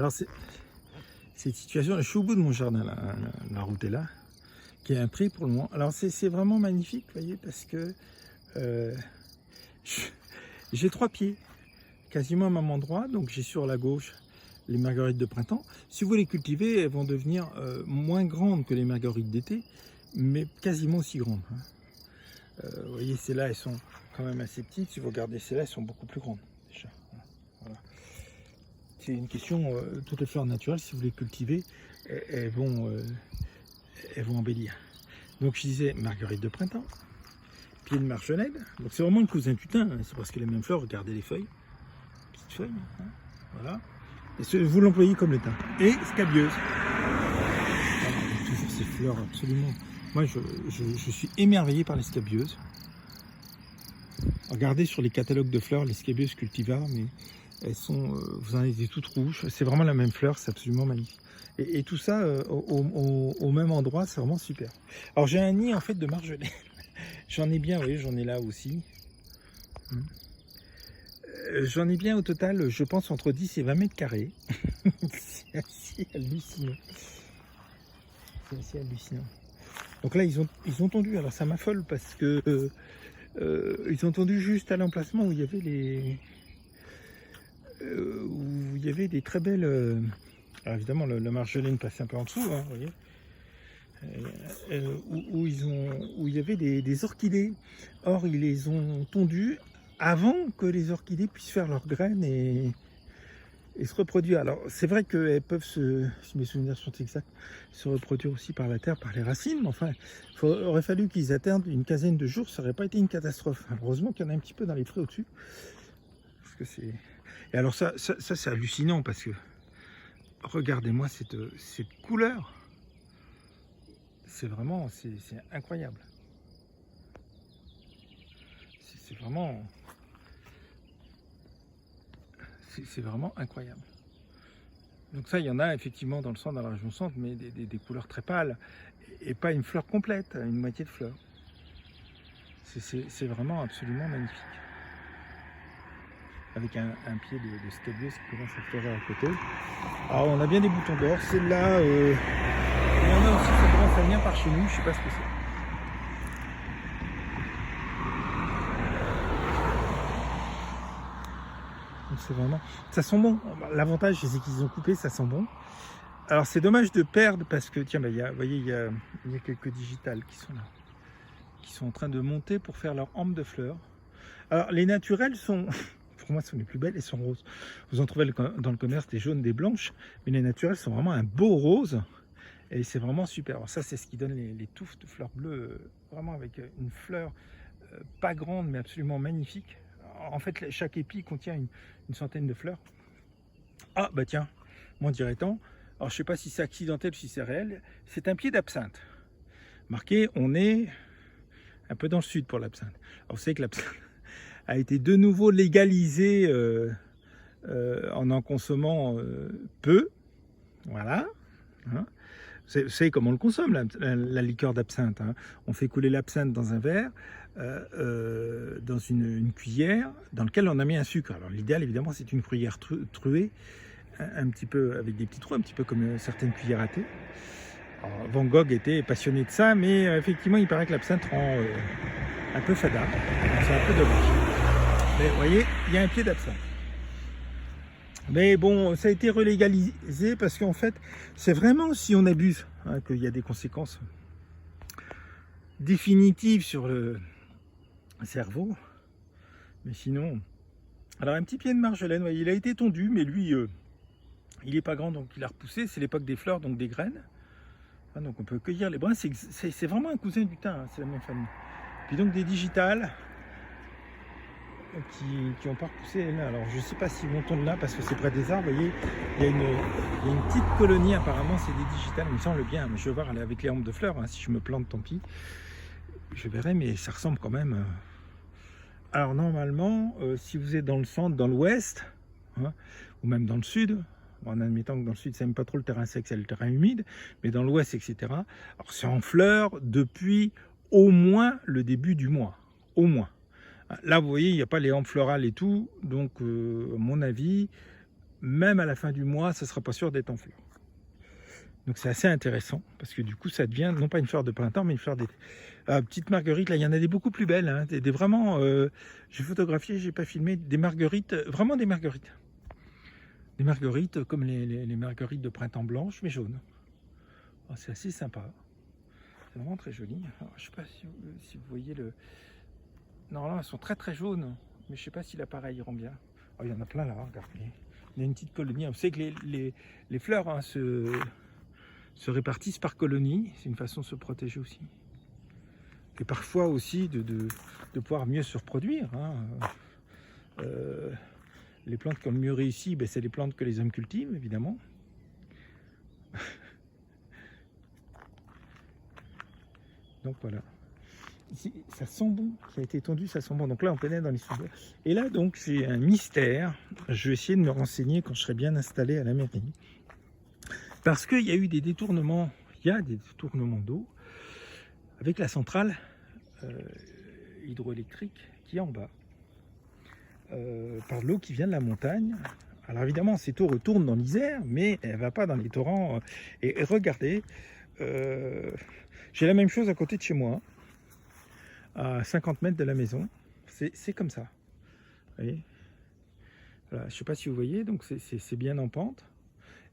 Alors, cette situation, je suis au bout de mon jardin, là, la route est là, qui est un pré pour le moment. Alors, c'est vraiment magnifique, vous voyez, parce que euh, je- j'ai 3 pieds, quasiment au même endroit. Donc, j'ai sur la gauche les marguerites de printemps. Si vous les cultivez, elles vont devenir moins grandes que les marguerites d'été, mais quasiment aussi grandes, hein. Vous voyez, celles-là, elles sont quand même assez petites. Si vous regardez celles-là, elles sont beaucoup plus grandes, déjà. Voilà. C'est une question, toutes les fleurs naturelles, si vous les cultivez, elles vont embellir. Donc je disais marguerite de printemps, pied de marjolaine. Donc c'est vraiment le cousin du thym, hein. C'est parce que les mêmes fleurs, regardez les feuilles, petites feuilles, hein. Voilà. Et vous l'employez comme le thym. Et scabieuse. Voilà, toujours ces fleurs absolument. Moi je suis émerveillé par les scabieuses. Regardez sur les catalogues de fleurs, les scabieuses cultivars, mais elles sont, vous en avez toutes rouges. C'est vraiment la même fleur, c'est absolument magnifique. Et tout ça au même endroit, c'est vraiment super. Alors j'ai un nid en fait de marjolaine. J'en ai bien, oui, j'en ai là aussi. J'en ai bien au total, je pense, entre 10 et 20 mètres carrés. C'est assez hallucinant. C'est assez hallucinant. Donc là, ils ont tondu. Alors ça m'affole parce que ils ont tondu juste à l'emplacement où il y avait où il y avait des très belles. Alors évidemment, le marjolaine passait un peu en dessous, hein, vous voyez. Où il y avait des orchidées. Or, ils les ont tondues avant que les orchidées puissent faire leurs graines et se reproduire. Alors, c'est vrai qu'elles peuvent si mes souvenirs sont exacts, se reproduire aussi par la terre, par les racines. Mais enfin, il aurait fallu qu'ils atteignent une quinzaine de jours, ça n'aurait pas été une catastrophe. Heureusement qu'il y en a un petit peu dans les frais au-dessus. Parce que c'est... Et alors ça c'est hallucinant parce que regardez-moi cette couleur. C'est vraiment, c'est incroyable. C'est vraiment, c'est vraiment incroyable. Donc ça, il y en a effectivement dans le centre, dans la région centre, mais des couleurs très pâles et pas une fleur complète, une moitié de fleur. C'est vraiment absolument magnifique. Avec un pied de scabieuse qui commence à fleurir à côté. Alors on a bien des boutons d'or. Celle-là, il y en a aussi, ça commence à venir par chez nous, je sais pas ce que c'est. C'est vraiment, ça sent bon. L'avantage c'est qu'ils ont coupé, ça sent bon. Alors c'est dommage de perdre parce que tiens, vous voyez, il y a quelques digitales qui sont là, qui sont en train de monter pour faire leur hampe de fleurs. Alors les naturelles sont, pour moi, sont les plus belles et sont roses. Vous en trouvez dans le commerce des jaunes, des blanches, mais les naturelles sont vraiment un beau rose et c'est vraiment super. Alors ça, c'est ce qui donne les touffes de fleurs bleues, vraiment avec une fleur pas grande mais absolument magnifique. En fait, chaque épi contient une centaine de fleurs. Ah bah tiens, m'en dirait-on. Alors je sais pas si c'est accidentel ou si c'est réel. C'est un pied d'absinthe. Marqué, on est un peu dans le sud pour l'absinthe. Alors vous savez que l'absinthe a été de nouveau légalisée en consommant peu. Voilà. Hein. Vous savez comment on le consomme, la liqueur d'absinthe, hein. On fait couler l'absinthe dans un verre, dans une cuillère, dans laquelle on a mis un sucre. Alors l'idéal, évidemment, c'est une cuillère truée, un petit peu avec des petits trous, un petit peu comme certaines cuillères à thé. Alors, Van Gogh était passionné de ça, mais effectivement, il paraît que l'absinthe rend un peu fada. C'est un peu dommage. Mais vous voyez, il y a un pied d'absinthe. Mais bon, ça a été relégalisé parce qu'en fait, c'est vraiment si on abuse, hein, qu'il y a des conséquences définitives sur le cerveau. Mais sinon... Alors un petit pied de marjolaine, ouais, il a été tondu, mais lui, il n'est pas grand, donc il a repoussé. C'est l'époque des fleurs, donc des graines. Ah, donc on peut cueillir les brins. C'est vraiment un cousin du thym, hein, c'est la même famille. Puis donc des digitales qui n'ont pas repoussé là. Alors je ne sais pas s'ils vont tomber là parce que c'est près des arbres. Vous voyez, il y a une petite colonie apparemment, c'est des digitales, il me semble bien. Mais je vais voir avec les hampes de fleurs, hein, si je me plante, tant pis. Je verrai, mais ça ressemble quand même. Alors normalement, si vous êtes dans le centre, dans l'ouest, hein, ou même dans le sud, en admettant que dans le sud, ça n'aime pas trop le terrain sec, c'est le terrain humide, mais dans l'ouest, etc. Alors c'est en fleurs depuis au moins le début du mois, au moins. Là, vous voyez, il n'y a pas les hampes florales et tout, donc à mon avis, même à la fin du mois, ça ne sera pas sûr d'être en fleurs. Donc c'est assez intéressant, parce que du coup, ça devient non pas une fleur de printemps, mais une fleur d'été. Petite marguerite, là, il y en a des beaucoup plus belles, hein, des vraiment, j'ai photographié, j'ai pas filmé, des marguerites, vraiment des marguerites. Des marguerites comme les marguerites de printemps blanches, mais jaunes. Oh, c'est assez sympa. C'est vraiment très joli. Alors, je sais pas si vous voyez le... Non, là, elles sont très très jaunes, mais je sais pas si l'appareil rend bien. Oh, il y en a plein là, regardez. Il y a une petite colonie. Vous savez que les fleurs hein, se répartissent par colonies. C'est une façon de se protéger aussi. Et parfois aussi de pouvoir mieux se reproduire. Hein. Les plantes qui ont le mieux réussi, ben, c'est les plantes que les hommes cultivent, évidemment. Donc voilà. Ici, ça sent bon, qui a été tondu, ça sent bon. Donc là, on pénètre dans les sous. Et là, donc, c'est un mystère. Je vais essayer de me renseigner quand je serai bien installé à la mairie. Parce qu'il y a eu des détournements, il y a des détournements d'eau avec la centrale hydroélectrique qui est en bas. Par l'eau qui vient de la montagne. Alors évidemment, cette eau retourne dans l'Isère, mais elle ne va pas dans les torrents. Et regardez, j'ai la même chose à côté de chez moi, à 50 mètres de la maison. C'est comme ça. Vous voyez, voilà, je ne sais pas si vous voyez, donc c'est bien en pente.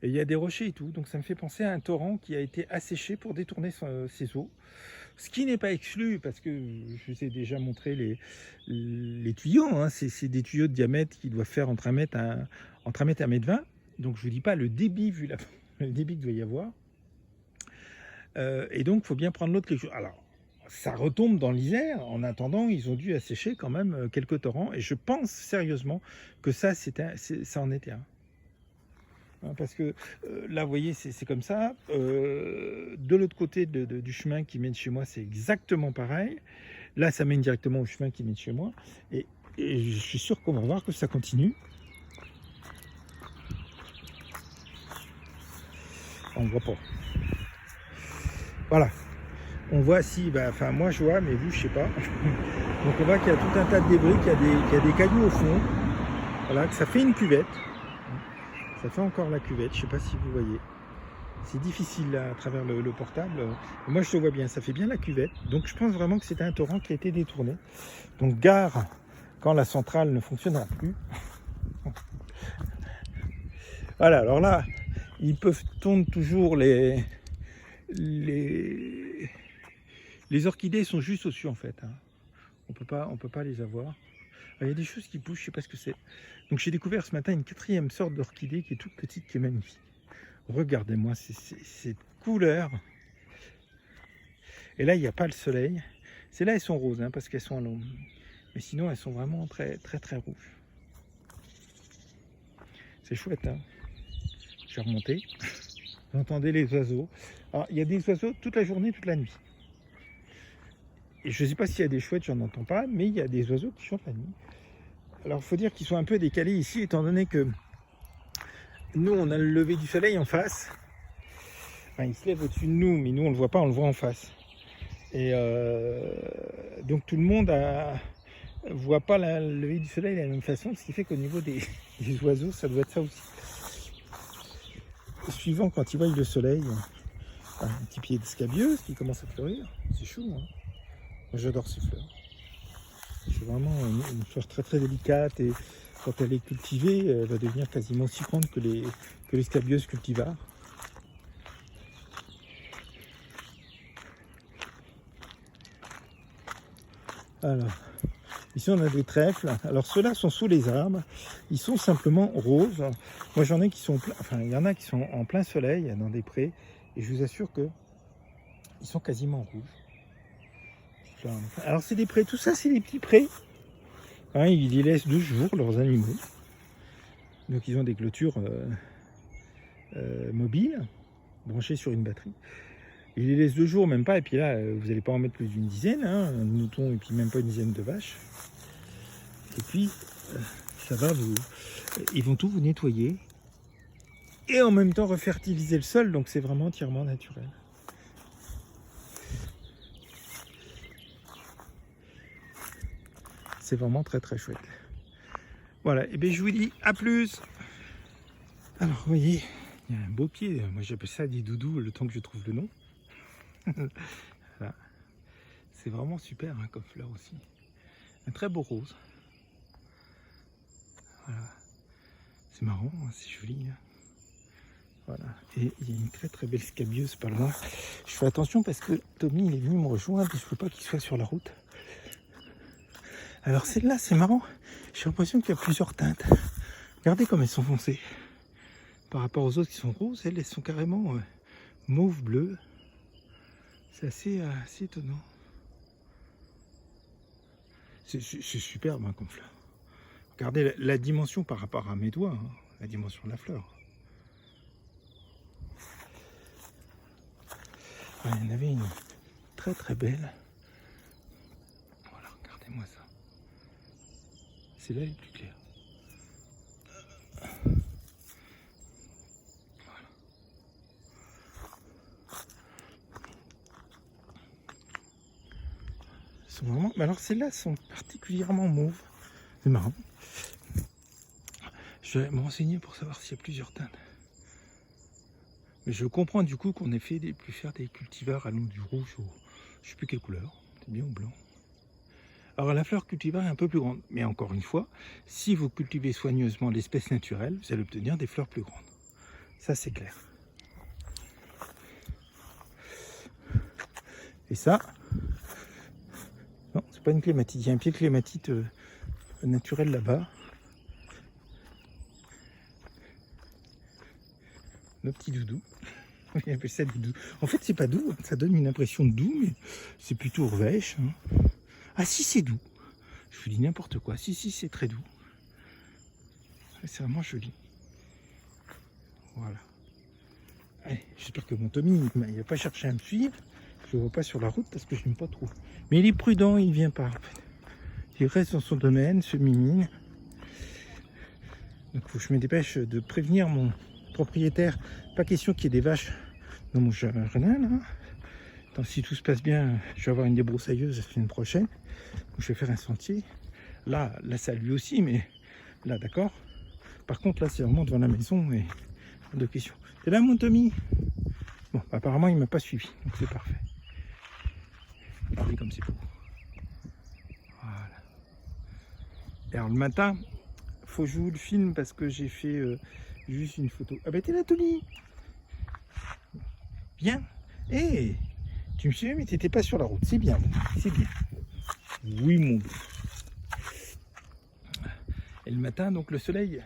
Et il y a des rochers et tout, donc ça me fait penser à un torrent qui a été asséché pour détourner ses eaux. Ce qui n'est pas exclu, parce que je vous ai déjà montré les tuyaux. Hein. C'est des tuyaux de diamètre qui doivent faire entre 1 mètre et 1 mètre 20. Donc je ne vous dis pas le débit, vu le débit qu'il doit y avoir. Et donc il faut bien prendre l'autre quelque chose. Alors, ça retombe dans l'Isère. En attendant, ils ont dû assécher quand même quelques torrents. Et je pense sérieusement que ça en était un. Parce que là, vous voyez, c'est comme ça. De l'autre côté du chemin qui mène chez moi, c'est exactement pareil. Là, ça mène directement au chemin qui mène chez moi. Et je suis sûr qu'on va voir que ça continue. On ne voit pas. Voilà. On voit si, enfin moi je vois, mais vous je sais pas. Donc on voit qu'il y a tout un tas de débris, qu'il y a des cailloux au fond. Voilà, que ça fait une cuvette. Ça fait encore la cuvette, je sais pas si vous voyez. C'est difficile là, à travers le portable. Moi je le vois bien, ça fait bien la cuvette. Donc je pense vraiment que c'est un torrent qui a été détourné. Donc gare quand la centrale ne fonctionnera plus. Voilà, alors là, ils peuvent tondre toujours les orchidées sont juste au-dessus en fait. Hein. On peut pas les avoir. Alors, il y a des choses qui poussent, je sais pas ce que c'est. Donc j'ai découvert ce matin une 4e sorte d'orchidée qui est toute petite, qui est magnifique. Regardez-moi cette couleur. Et là, il n'y a pas le soleil. Celles-là, elles sont roses, hein, parce qu'elles sont à l'ombre. Mais sinon, elles sont vraiment très, très, très rouges. C'est chouette, hein. Je vais remonter. Vous entendez les oiseaux. Alors, il y a des oiseaux toute la journée, toute la nuit. Et je ne sais pas s'il y a des chouettes, j'en entends pas, mais il y a des oiseaux qui chantent la nuit. Alors, il faut dire qu'ils sont un peu décalés ici, étant donné que nous, on a le lever du soleil en face. Enfin, il se lève au-dessus de nous, mais nous, on ne le voit pas, on le voit en face. Et donc, tout le monde ne voit pas le lever du soleil de la même façon, ce qui fait qu'au niveau des oiseaux, ça doit être ça aussi. Suivant, quand ils voient le soleil, un petit pied d'escabieuse qui commence à fleurir, c'est chou. Hein. Moi, j'adore ces fleurs. C'est vraiment une fleur très très délicate et quand elle est cultivée, elle va devenir quasiment aussi grande que les scabieuses cultivars. Alors, ici on a des trèfles. Alors ceux-là sont sous les arbres. Ils sont simplement roses. Moi j'en ai qui sont, il y en a qui sont en plein soleil dans des prés et je vous assure que ils sont quasiment rouges. Alors c'est des prés. Tout ça c'est des petits prés. Hein, ils y laissent 2 jours leurs animaux. Donc ils ont des clôtures mobiles branchées sur une batterie. Ils les laissent 2 jours, même pas, et puis là, vous n'allez pas en mettre plus d'une dizaine, hein, un mouton, et puis même pas une dizaine de vaches. Et puis, ça va ils vont tout vous nettoyer, et en même temps refertiliser le sol, donc c'est vraiment entièrement naturel. C'est vraiment très très chouette. Voilà, et bien je vous dis à plus. Alors, vous voyez, il y a un beau pied. Moi, j'appelle ça des doudous le temps que je trouve le nom. Voilà. C'est vraiment super hein, comme fleur aussi. Un très beau rose. Voilà. C'est marrant, hein, c'est joli. Hein. Voilà. Et il y a une très très belle scabieuse pas loin. Je fais attention parce que Tommy il est venu me rejoindre et je ne veux pas qu'il soit sur la route. Alors celle-là, c'est marrant. J'ai l'impression qu'il y a plusieurs teintes. Regardez comme elles sont foncées. Par rapport aux autres qui sont roses, elles sont carrément mauve bleu. C'est assez étonnant. C'est superbe hein, comme fleur. Regardez la dimension par rapport à mes doigts, hein, la dimension de la fleur. Il y en avait une très très belle. Voilà, regardez-moi ça. C'est là les plus clairs. Voilà. Sont vraiment... Mais alors celles-là sont particulièrement mauves. C'est marrant. Je vais me renseigner pour savoir s'il y a plusieurs teintes. Mais je comprends du coup qu'on ait fait pu faire des cultivars allant du rouge au... je ne sais plus quelle couleur. C'est bien au blanc. Alors la fleur cultivar est un peu plus grande. Mais encore une fois, si vous cultivez soigneusement l'espèce naturelle, vous allez obtenir des fleurs plus grandes. Ça c'est clair. Et ça, non, c'est pas une clématite. Il y a un pied de clématite naturel là-bas. Nos petits doudous. On appelle ça des doux. En fait, c'est pas doux. Ça donne une impression de doux, mais c'est plutôt revêche. Hein. Ah si, c'est doux. Je vous dis n'importe quoi. Si, c'est très doux. C'est vraiment joli. Voilà. J'espère que mon Tommy, il va pas chercher à me suivre. Je le vois pas sur la route parce que je n'aime pas trop. Mais il est prudent, il vient pas. En fait. Il reste dans son domaine, se mimine. Donc il faut que je me dépêche de prévenir mon propriétaire. Pas question qu'il y ait des vaches dans mon jardin là. Tant si tout se passe bien, je vais avoir une débroussailleuse la semaine prochaine. Donc, je vais faire un sentier. Là ça lui aussi, mais là d'accord. Par contre là c'est vraiment devant la maison et pas de question. Et là mon Tommy. Bon, apparemment il m'a pas suivi, donc c'est parfait. Regardez comme c'est beau. Voilà. Et alors le matin, faut que je vous le filme parce que j'ai fait juste une photo. Ah bah t'es là Tommy. Bien. Hé, tu me suivais mais t'étais pas sur la route. C'est bien, c'est bien. Oui mon beau. Et le matin, donc le soleil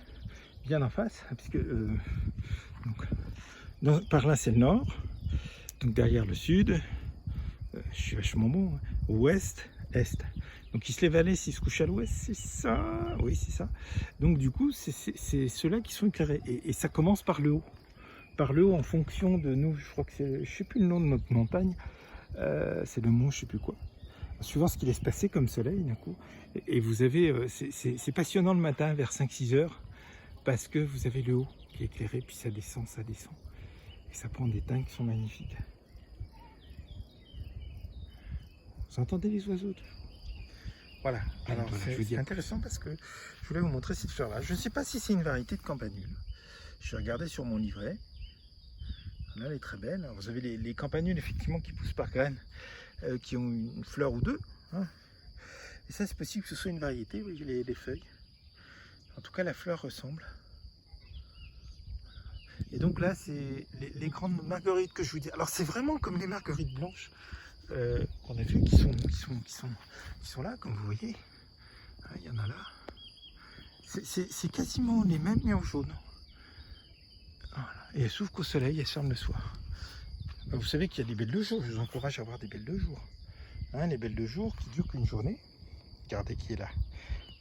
vient en face, puisque par là c'est le nord, donc derrière le sud, je suis vachement bon, hein. Ouest, est. Donc il se lève à l'est, il se couche à l'ouest, c'est ça, oui c'est ça. Donc du coup c'est ceux-là qui sont éclairés, et ça commence par le haut. Par le haut en fonction de nous, je crois que c'est, je sais plus le nom de notre montagne, c'est le mont je sais plus quoi. Suivant ce qui laisse passer comme soleil d'un coup. Et vous avez, c'est passionnant le matin vers 5-6 heures, parce que vous avez le haut qui est éclairé, puis ça descend. Et ça prend des teintes qui sont magnifiques. Vous entendez les oiseaux toujours. Voilà, alors c'est intéressant parce que je voulais vous montrer cette fleur-là. Je ne sais pas si c'est une variété de campanule. Je vais regarder sur mon livret. Là, elle est très belle. Alors, vous avez les campanules effectivement qui poussent par graines, qui ont une fleur ou deux. Hein. Et ça, c'est possible que ce soit une variété. Vous voyez les feuilles. En tout cas, la fleur ressemble. Et donc là, c'est les grandes marguerites que je vous dis. Alors, c'est vraiment comme les marguerites blanches qu'on a vues, qui sont là, comme vous voyez. Il y en a là. C'est quasiment les mêmes, mais en jaune. Voilà. Et elles s'ouvrent qu'au soleil, elles se ferment le soir. Vous savez qu'il y a des belles de jour, je vous encourage à avoir des belles de jour. Hein, les belles de jour qui durent qu'une journée. Regardez qui est là.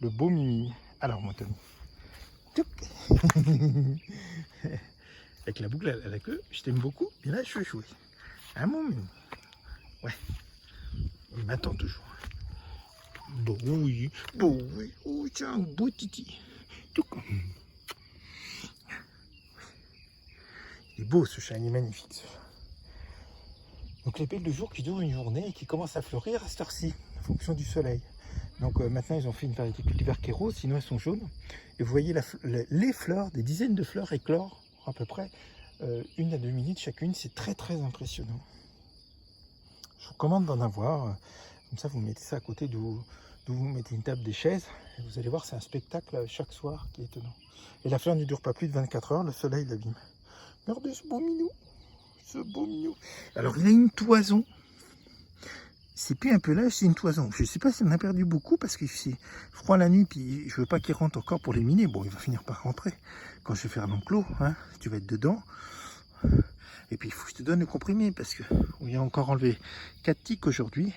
Le beau Mimi. Alors mon Tommy. Avec la boucle à la queue, je t'aime beaucoup, et là je veux jouer. Hein mon Mimi. Ouais. Il m'attend toujours. Bon oui, oh tiens, un beau titi. Tout comme. Il est beau ce chat, il est magnifique ce chat. Donc les belles de jour qui durent une journée et qui commencent à fleurir à cette heure-ci. en fonction du soleil. Donc maintenant ils ont fait une variété cultivar qui est rose, sinon elles sont jaunes. Et vous voyez les fleurs, des dizaines de fleurs éclore à peu près 1 à 2 minutes chacune. C'est très très impressionnant. Je vous recommande d'en avoir. Comme ça vous mettez ça à côté d'où vous mettez une table, des chaises. Et vous allez voir, c'est un spectacle chaque soir qui est étonnant. Et la fleur ne dure pas plus de 24 heures, le soleil l'abîme. Regardez ce beau minou. Ce beau minou. Alors il a une toison. C'est plus un pelage, c'est une toison. Je ne sais pas si on a perdu beaucoup parce qu'il fait froid la nuit, puis je veux pas qu'il rentre encore pour les miner. Bon, il va finir par rentrer quand je vais faire l'enclos, hein, tu vas être dedans. Et puis il faut que je te donne le comprimé parce que on vient encore enlever 4 tiques aujourd'hui.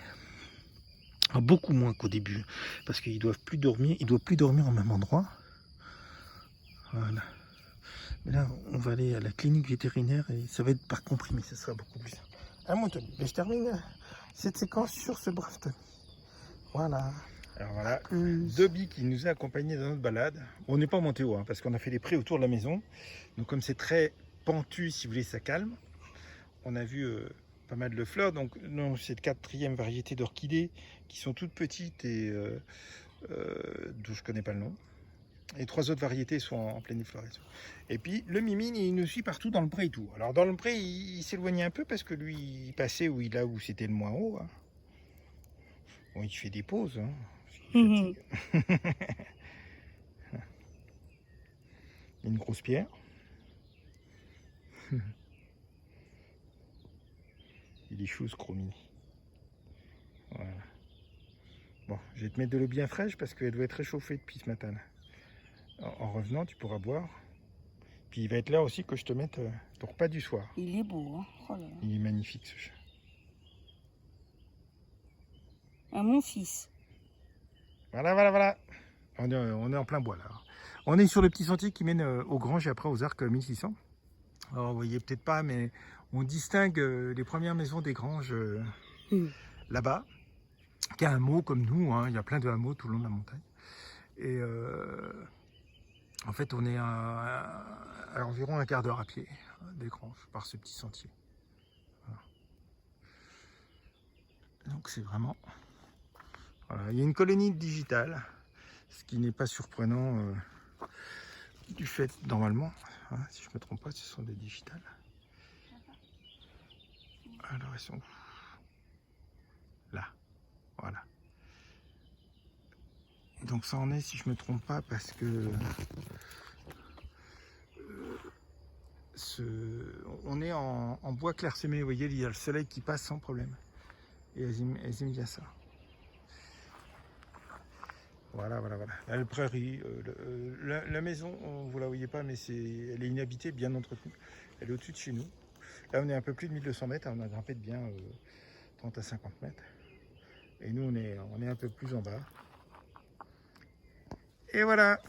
Beaucoup moins qu'au début parce qu'ils doivent plus dormir, il doit plus dormir au même endroit. Voilà. Mais là, on va aller à la clinique vétérinaire et ça va être par comprimé, ça sera beaucoup plus simple. À mon Tony. Et je termine cette séquence sur ce brave Tony. Voilà. Alors voilà, Dobby qui nous a accompagnés dans notre balade. On n'est pas monté haut, hein, parce qu'on a fait des prés autour de la maison. Donc comme c'est très pentu, si vous voulez, ça calme. On a vu pas mal de fleurs. Donc cette 4e variété d'orchidées qui sont toutes petites et d'où je connais pas le nom. Et 3 autres variétés sont en pleine effloration. Et puis le mimine, il nous suit partout dans le pré et tout. Alors dans le pré, il s'éloignait un peu parce que lui, il passait là où c'était le moins haut. Hein. Bon, il fait des pauses. Hein. Il y a une grosse pierre. Il est chou ce chromini. Voilà. Bon, je vais te mettre de l'eau bien fraîche parce qu'elle doit être réchauffée depuis ce matin. En revenant, tu pourras boire. Puis il va être là aussi que je te mette ton repas du soir. Il est beau, hein. Oh là là. Il est magnifique ce chat. À mon fils. Voilà. On est en plein bois là. On est sur le petit sentier qui mène aux granges et après aux arcs 1600. Alors vous voyez peut-être pas, mais on distingue les premières maisons des granges là-bas, qui a un hameau comme nous. Hein. Il y a plein de hameaux tout le long de la montagne. Et en fait, on est à environ un quart d'heure à pied des granges par ce petit sentier. Voilà. Donc c'est vraiment... Voilà. Il y a une colonie digitale, ce qui n'est pas surprenant du fait, normalement, hein, si je ne me trompe pas, ce sont des digitales. Alors elles sont où? Là, voilà. Donc ça en est, si je me trompe pas, parce que on est en bois clairsemé. Vous voyez, il y a le soleil qui passe sans problème. Et elles aiment bien ça. Voilà. Là, le prairie, la maison, vous la voyez pas, mais elle est inhabitée, bien entretenue. Elle est au-dessus de chez nous. Là, on est un peu plus de 1200 mètres. On a grimpé de bien 30 à 50 mètres. Et nous, on est un peu plus en bas. Et voilà.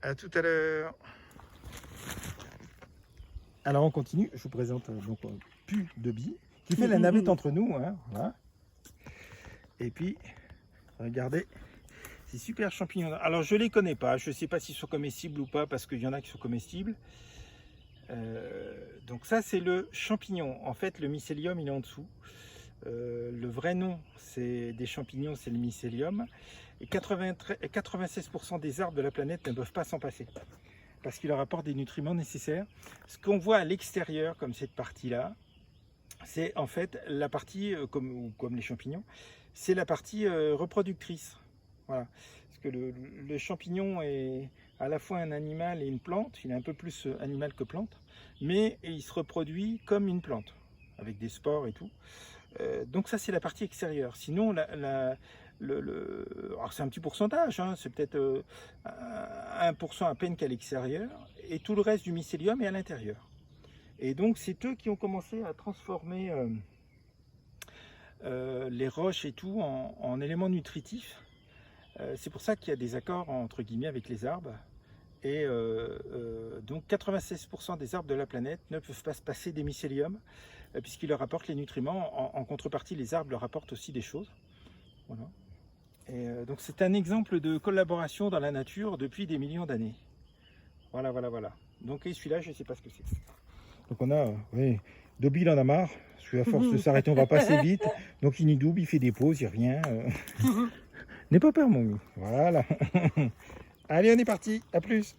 À tout à l'heure. Alors, on continue. Je vous présente donc Pu Dobby, qui fait la navette entre nous. Hein, voilà. Et puis... Regardez, ces super champignons. Alors je les connais pas, je ne sais pas s'ils sont comestibles ou pas, parce qu'il y en a qui sont comestibles. Donc ça c'est le champignon. En fait le mycélium il est en dessous. Le vrai nom des champignons c'est le mycélium. Et 96% des arbres de la planète ne peuvent pas s'en passer. Parce qu'il leur apporte des nutriments nécessaires. Ce qu'on voit à l'extérieur comme cette partie-là, c'est en fait la partie, comme les champignons, c'est la partie reproductrice. Voilà. Parce que le champignon est à la fois un animal et une plante. Il est un peu plus animal que plante. Mais il se reproduit comme une plante, avec des spores et tout. Donc ça, c'est la partie extérieure. Sinon, alors c'est un petit pourcentage. Hein, c'est peut-être 1% à peine qu'à l'extérieur. Et tout le reste du mycélium est à l'intérieur. Et donc, c'est eux qui ont commencé à transformer... les roches et tout en éléments nutritifs. C'est pour ça qu'il y a des accords entre guillemets avec les arbres. Et donc 96% des arbres de la planète ne peuvent pas se passer des mycéliums puisqu'ils leur apportent les nutriments. En contrepartie, les arbres leur apportent aussi des choses. Voilà. Et donc c'est un exemple de collaboration dans la nature depuis des millions d'années. Voilà. Donc et celui-là, je ne sais pas ce que c'est. Donc on a, oui, Dobby, il en a marre. Parce qu'à force de s'arrêter, on va passer vite. Donc il double, il fait des pauses, il revient. N'aie pas peur, mon ami. Voilà. Allez, on est parti. À plus.